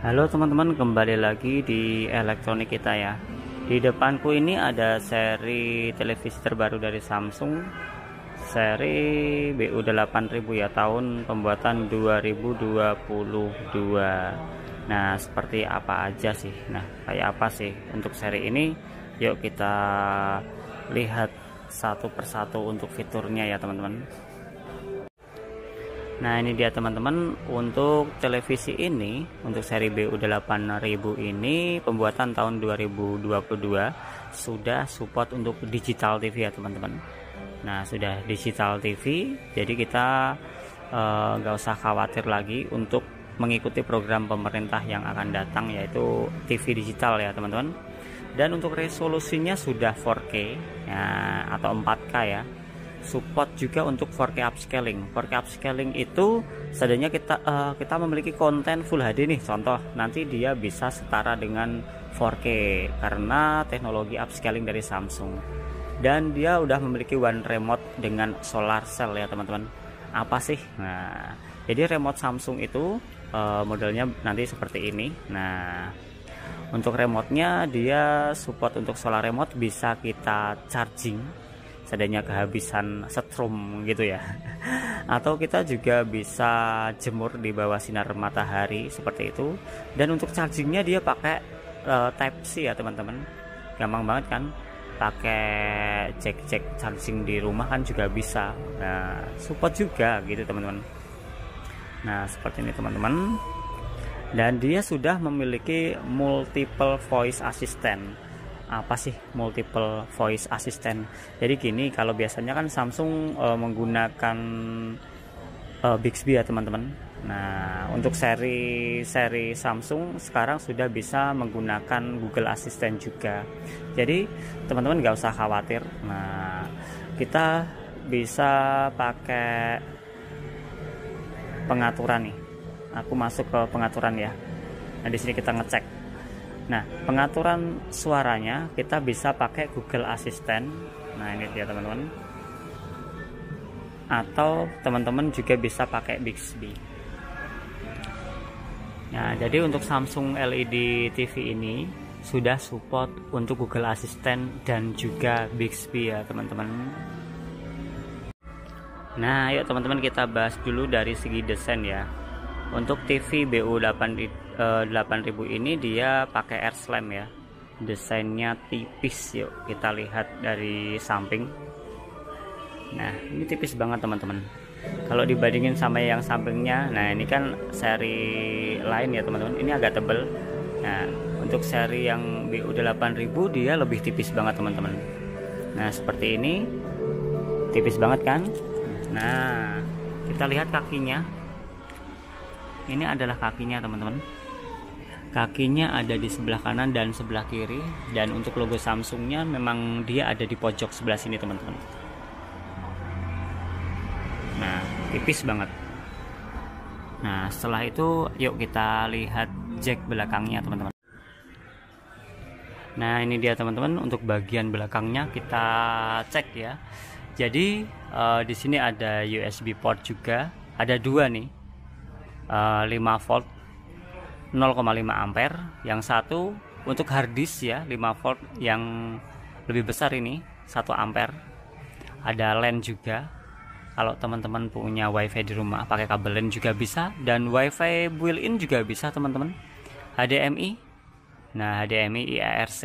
Halo teman-teman, kembali lagi di elektronik kita ya. Di depanku ini ada seri televisi terbaru dari Samsung, seri BU8000 ya, tahun pembuatan 2022. Nah, seperti apa aja sih? Nah, kayak apa sih untuk seri ini? Yuk kita lihat satu persatu untuk fiturnya ya teman-teman. Nah, ini dia teman-teman, untuk televisi ini, untuk seri BU8000 ini pembuatan tahun 2022, sudah support untuk digital TV ya teman-teman. Nah, sudah digital TV, jadi kita nggak usah khawatir lagi untuk mengikuti program pemerintah yang akan datang, yaitu TV digital ya teman-teman. Dan untuk resolusinya sudah 4K ya, atau 4K ya. Support juga untuk 4K upscaling. 4K upscaling itu seandainya kita memiliki konten Full HD nih, contoh, nanti dia bisa setara dengan 4K karena teknologi upscaling dari Samsung. Dan dia udah memiliki one remote dengan solar cell ya teman-teman. Apa sih? Nah, jadi remote Samsung itu modelnya nanti seperti ini. Nah, untuk remote-nya dia support untuk solar remote, bisa kita charging seandainya kehabisan setrum gitu ya, atau kita juga bisa jemur di bawah sinar matahari seperti itu. Dan untuk chargingnya dia pakai Type C ya teman-teman, gampang banget kan, pakai jack charging di rumah kan juga bisa. Nah, support juga gitu teman-teman. Nah, seperti ini teman-teman. Dan dia sudah memiliki multiple voice assistant. Apa sih multiple voice assistant? Jadi gini, kalau biasanya kan Samsung menggunakan Bixby ya teman-teman. Nah, untuk seri Samsung sekarang sudah bisa menggunakan Google Assistant juga. Jadi teman-teman nggak usah khawatir. Nah, kita bisa pakai pengaturan nih. Aku masuk ke pengaturan ya. Nah, di sini kita ngecek. Nah, pengaturan suaranya kita bisa pakai Google Assistant. Nah, ini dia teman-teman. Atau teman-teman juga bisa pakai Bixby. Nah, jadi untuk Samsung LED TV ini sudah support untuk Google Assistant dan juga Bixby ya teman-teman. Nah, yuk teman-teman kita bahas dulu dari segi desain ya. Untuk TV BU8000 ini dia pakai air slam ya. Desainnya tipis, yuk kita lihat dari samping. Nah, ini tipis banget teman-teman. Kalau dibandingin sama yang sampingnya, nah ini kan seri lain ya teman-teman, ini agak tebel. Nah, untuk seri yang BU8000 dia lebih tipis banget teman-teman. Nah, seperti ini, tipis banget kan. Nah, kita lihat kakinya. Ini adalah kakinya teman-teman. Kakinya ada di sebelah kanan dan sebelah kiri. Dan untuk logo Samsungnya memang dia ada di pojok sebelah sini teman-teman. Nah, tipis banget. Nah, setelah itu yuk kita lihat jack belakangnya teman-teman. Nah, ini dia teman-teman, untuk bagian belakangnya kita cek ya. Jadi di sini ada USB port juga, ada dua nih. 5 volt 0,5 ampere, yang satu untuk hard disk ya, 5 volt yang lebih besar ini 1 ampere. Ada LAN juga, kalau teman-teman punya wifi di rumah pakai kabel LAN juga bisa, dan wifi built-in juga bisa teman-teman. HDMI, nah HDMI IRC,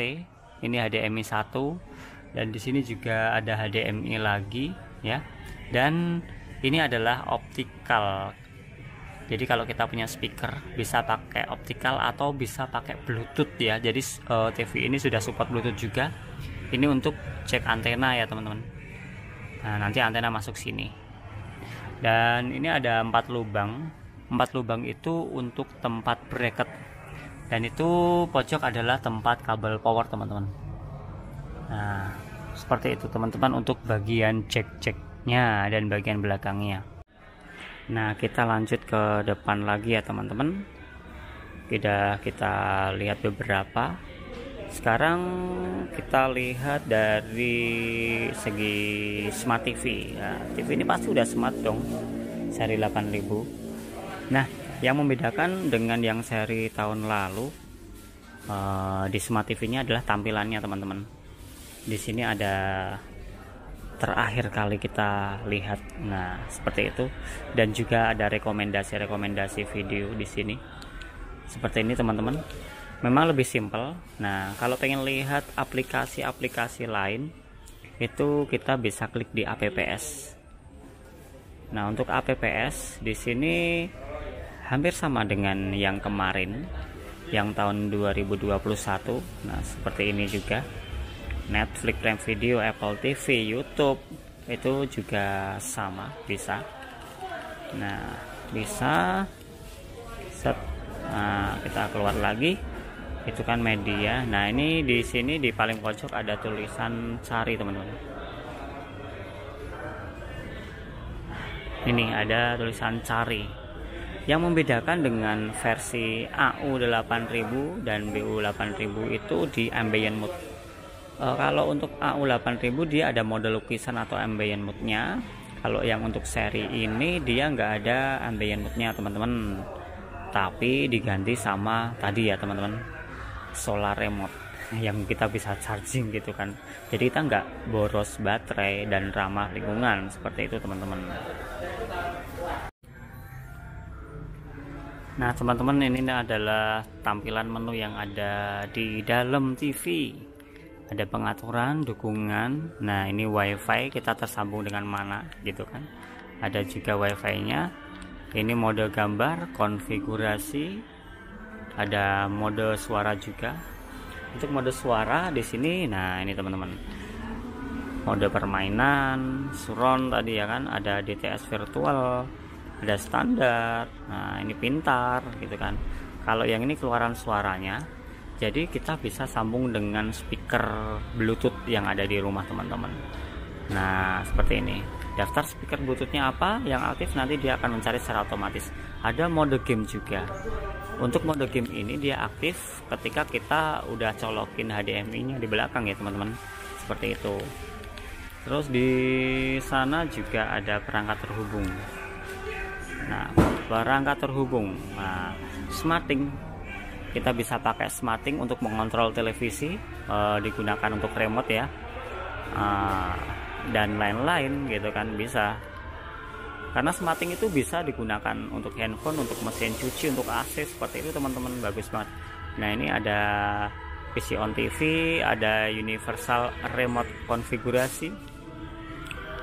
ini HDMI 1, dan di sini juga ada HDMI lagi ya. Dan ini adalah optical. Jadi kalau kita punya speaker bisa pakai optical atau bisa pakai Bluetooth ya. Jadi TV ini sudah support Bluetooth juga. Ini untuk cek antena ya teman-teman. Nah, nanti antena masuk sini. Dan ini ada 4 lubang. 4 lubang itu untuk tempat bracket. Dan itu pojok adalah tempat kabel power teman-teman. Nah, seperti itu teman-teman untuk bagian jack-jacknya dan bagian belakangnya. Nah, kita lanjut ke depan lagi ya teman-teman. Kita lihat beberapa. Sekarang kita lihat dari segi smart TV ya. TV ini pasti udah smart dong, seri 8000. Nah, Yang membedakan dengan yang seri tahun lalu di Smart TV-nya adalah tampilannya teman-teman. Di sini ada terakhir kali kita lihat, nah seperti itu, dan juga ada rekomendasi video di sini seperti ini teman-teman. Memang lebih simpel. Nah kalau pengen lihat aplikasi-aplikasi lain itu kita bisa klik di apps. Nah untuk apps di sini hampir sama dengan yang kemarin, yang tahun 2021. Nah seperti ini juga, Netflix, Prime Video, Apple TV, YouTube itu juga sama bisa. Nah bisa set. Nah kita keluar lagi, itu kan media. Nah ini di sini di paling pojok ada tulisan cari teman-teman. Ini ada tulisan cari. Yang membedakan dengan versi AU 8000 dan BU 8000 itu di ambient mode. Kalau untuk AU 8000 dia ada mode lukisan atau ambient mode-nya. Kalau yang untuk seri ini dia nggak ada ambient mode-nya teman-teman, tapi diganti sama tadi ya teman-teman, solar remote yang kita bisa charging gitu kan. Jadi kita nggak boros baterai dan ramah lingkungan seperti itu teman-teman. Nah teman-teman, ini adalah tampilan menu yang ada di dalam TV. Ada pengaturan, dukungan. Nah ini WiFi, kita tersambung dengan mana gitu kan. Ada juga WiFi nya. Ini mode gambar, konfigurasi. Ada mode suara juga. Untuk mode suara di sini, nah ini teman-teman, mode permainan, surround tadi ya kan, ada DTS virtual, ada standar. Nah ini pintar gitu kan. Kalau yang ini keluaran suaranya, jadi kita bisa sambung dengan speaker Bluetooth yang ada di rumah teman-teman. Nah seperti ini. Daftar speaker Bluetoothnya apa yang aktif, nanti dia akan mencari secara otomatis. Ada mode game juga. Untuk mode game ini dia aktif ketika kita udah colokin HDMI nya di belakang ya teman-teman, seperti itu. Terus di sana juga ada perangkat terhubung. Nah perangkat terhubung, nah SmartThings, kita bisa pakai SmartThings untuk mengontrol televisi, digunakan untuk remote ya, dan lain-lain gitu kan, bisa. Karena SmartThings itu bisa digunakan untuk handphone, untuk mesin cuci, untuk AC, seperti itu teman-teman, bagus banget. Nah ini ada PC on TV, ada universal remote konfigurasi.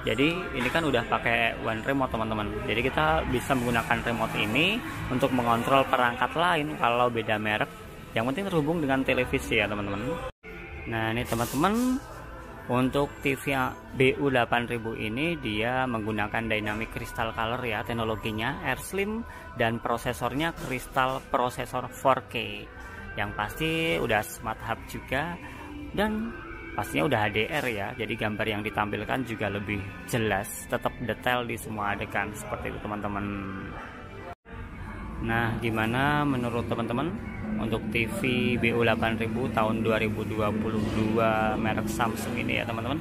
Jadi ini kan udah pakai one remote teman-teman. Jadi kita bisa menggunakan remote ini untuk mengontrol perangkat lain kalau beda merek. Yang penting terhubung dengan televisi ya teman-teman. Nah ini teman-teman, untuk TV BU 8000 ini dia menggunakan dynamic crystal color ya, teknologinya AirSlim, dan prosesornya Crystal Processor 4K. Yang pasti udah smart hub juga, dan pastinya udah HDR ya, jadi gambar yang ditampilkan juga lebih jelas, tetap detail di semua adegan seperti itu teman-teman. Nah gimana menurut teman-teman untuk TV BU 8000 tahun 2022 merek Samsung ini ya teman-teman?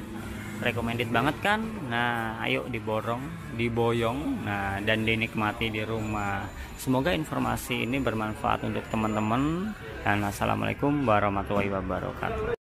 Recommended banget kan? Nah ayo diboyong, nah dan dinikmati di rumah. Semoga informasi ini bermanfaat untuk teman-teman, dan assalamualaikum warahmatullahi wabarakatuh.